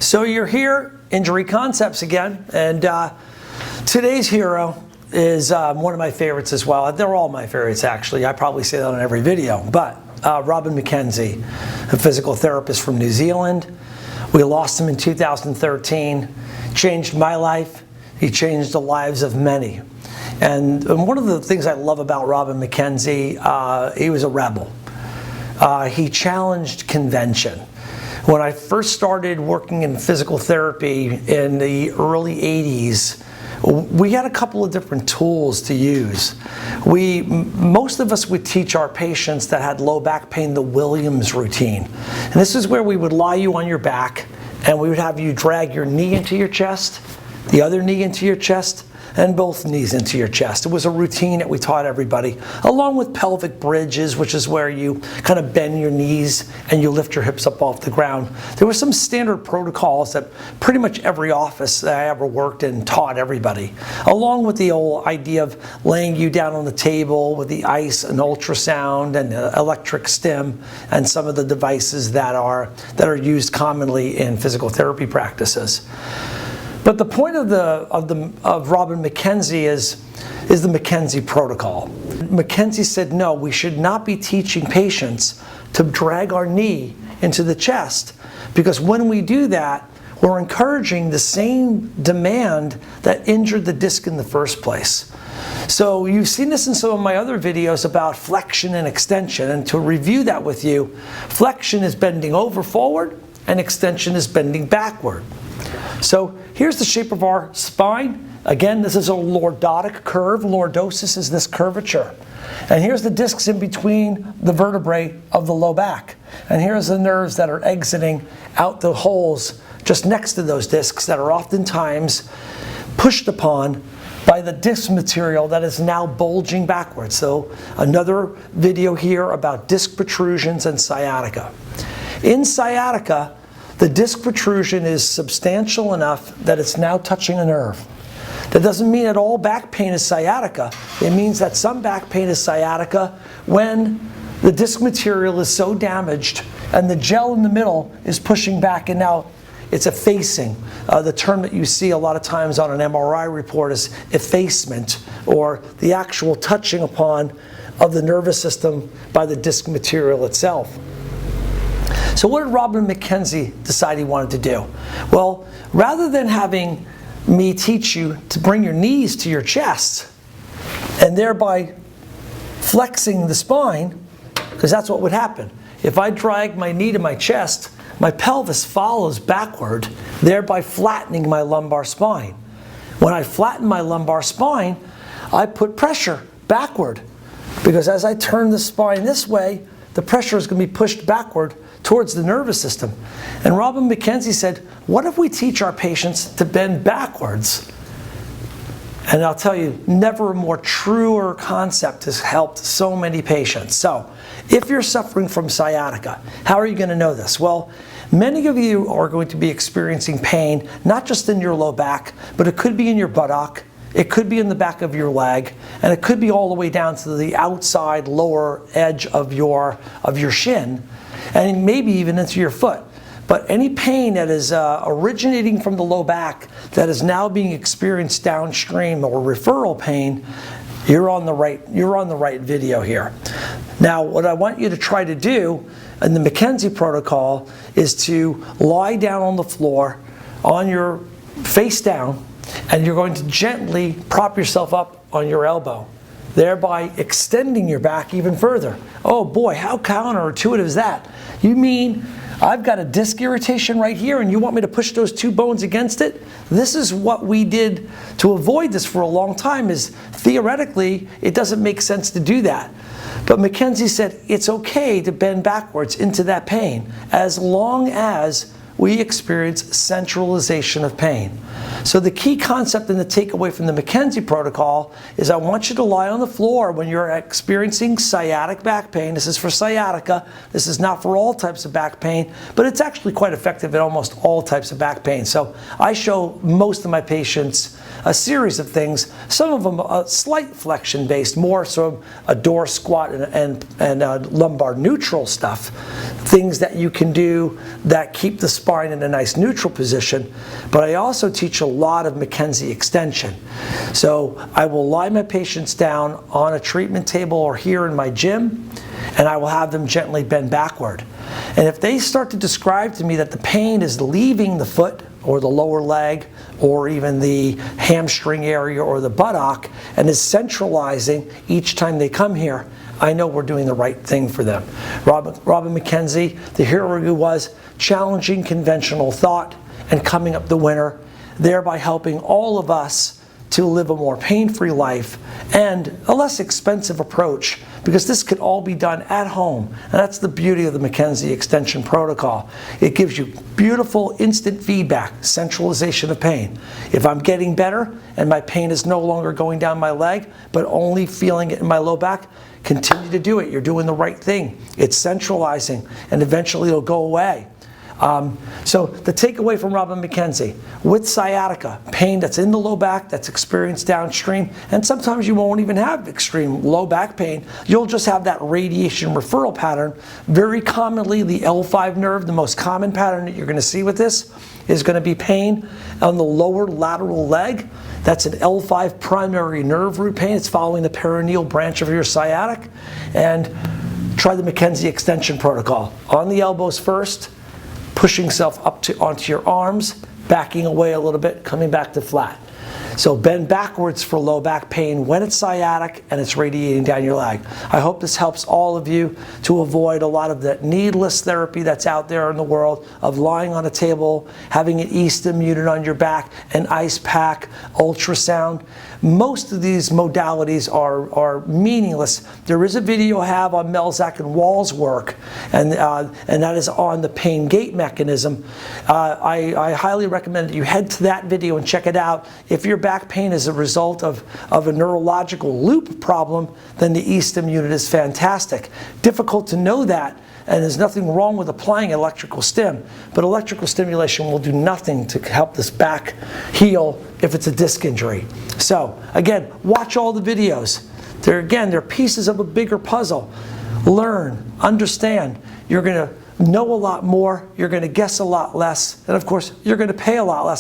So you're here, Injury Concepts again, and today's hero is one of my favorites as well. They're all my favorites actually. I probably say that on every video, but Robin McKenzie, a physical therapist from New Zealand. We lost him in 2013, changed my life, he changed the lives of many. And one of the things I love about Robin McKenzie, he was a rebel. He challenged convention. When I first started working in physical therapy in the early 80s, we had a couple of different tools to use. Most of us would teach our patients that had low back pain the Williams routine. And this is where we would lie you on your back and we would have you drag your knee into your chest, the other knee into your chest, and both knees into your chest. It was a routine that we taught everybody, along with pelvic bridges, which is where you kind of bend your knees and you lift your hips up off the ground. There were some standard protocols that pretty much every office that I ever worked in taught everybody, along with the old idea of laying you down on the table with the ice and ultrasound and electric stim and some of the devices that are used commonly in physical therapy practices. But the point of Robin McKenzie is the McKenzie protocol. McKenzie said, no, we should not be teaching patients to drag our knee into the chest, because when we do that, we're encouraging the same demand that injured the disc in the first place. So you've seen this in some of my other videos about flexion and extension, and to review that with you, flexion is bending over forward and extension is bending backward. So here's the shape of our spine. Again, this is a lordotic curve. Lordosis is this curvature. And here's the discs in between the vertebrae of the low back. And here's the nerves that are exiting out the holes just next to those discs that are oftentimes pushed upon by the disc material that is now bulging backwards. So another video here about disc protrusions and sciatica. In sciatica, the disc protrusion is substantial enough that it's now touching a nerve. That doesn't mean that all back pain is sciatica. It means that some back pain is sciatica when the disc material is so damaged and the gel in the middle is pushing back, and now it's effacing. The term that you see a lot of times on an MRI report is effacement, or the actual touching upon of the nervous system by the disc material itself. So what did Robin McKenzie decide he wanted to do? Well, rather than having me teach you to bring your knees to your chest and thereby flexing the spine, because that's what would happen. If I drag my knee to my chest, my pelvis follows backward, thereby flattening my lumbar spine. When I flatten my lumbar spine, I put pressure backward, because as I turn the spine this way, the pressure is going to be pushed backward towards the nervous system. And Robin McKenzie said, what if we teach our patients to bend backwards? And I'll tell you, never a more truer concept has helped so many patients. So, if you're suffering from sciatica, how are you going to know this? Well, many of you are going to be experiencing pain, not just in your low back, but it could be in your buttock, it could be in the back of your leg, and it could be all the way down to the outside lower edge of your shin, and maybe even into your foot. But any pain that is originating from the low back that is now being experienced downstream, or referral pain, you're on the right video here. Now, what I want you to try to do in the McKenzie protocol is to lie down on the floor on your face down, and you're going to gently prop yourself up on your elbow, thereby extending your back even further. Oh boy, how counterintuitive is that? You mean I've got a disc irritation right here and you want me to push those two bones against it? This is what we did to avoid this for a long time, is theoretically it doesn't make sense to do that. But McKenzie said it's okay to bend backwards into that pain as long as we experience centralization of pain. So the key concept and the takeaway from the McKenzie protocol is I want you to lie on the floor when you're experiencing sciatic back pain. This is for sciatica. This is not for all types of back pain, but it's actually quite effective in almost all types of back pain. So I show most of my patients a series of things, some of them slight flexion based, more so a door squat and lumbar neutral stuff, things that you can do that keep the spine in a nice neutral position. But I also teach a lot of McKenzie extension. So I will lie my patients down on a treatment table or here in my gym, and I will have them gently bend backward. And if they start to describe to me that the pain is leaving the foot or the lower leg or even the hamstring area or the buttock and is centralizing each time they come here, I know we're doing the right thing for them. Robin McKenzie, the hero who was challenging conventional thought and coming up the winner, thereby helping all of us to live a more pain-free life and a less expensive approach, because this could all be done at home. And that's the beauty of the McKenzie extension protocol. It gives you beautiful instant feedback, centralization of pain. If I'm getting better and my pain is no longer going down my leg, but only feeling it in my low back, continue to do it. You're doing the right thing. It's centralizing, and eventually it'll go away. So the takeaway from Robin McKenzie, with sciatica, pain that's in the low back, that's experienced downstream, and sometimes you won't even have extreme low back pain, you'll just have that radiation referral pattern. Very commonly, the L5 nerve, the most common pattern that you're going to see with this, is going to be pain on the lower lateral leg. That's an L5 primary nerve root pain. It's following the perineal branch of your sciatic. And try the McKenzie extension protocol. On the elbows first, pushing yourself up onto your arms, backing away a little bit, coming back to flat. So bend backwards for low back pain when it's sciatic and it's radiating down your leg. I hope this helps all of you to avoid a lot of that needless therapy that's out there in the world of lying on a table, having an e-stim unit on your back, an ice pack, ultrasound. Most of these modalities are meaningless. There is a video I have on Melzack and Wall's work, and that is on the pain gate mechanism. I highly recommend that you head to that video and check it out. If your back pain is a result of a neurological loop problem, then the e-stim unit is fantastic. Difficult to know that, and there's nothing wrong with applying electrical stim, but electrical stimulation will do nothing to help this back heal if it's a disc injury. So again, watch all the videos. They're pieces of a bigger puzzle. Learn, understand. You're going to know a lot more, you're going to guess a lot less, and of course, you're going to pay a lot less.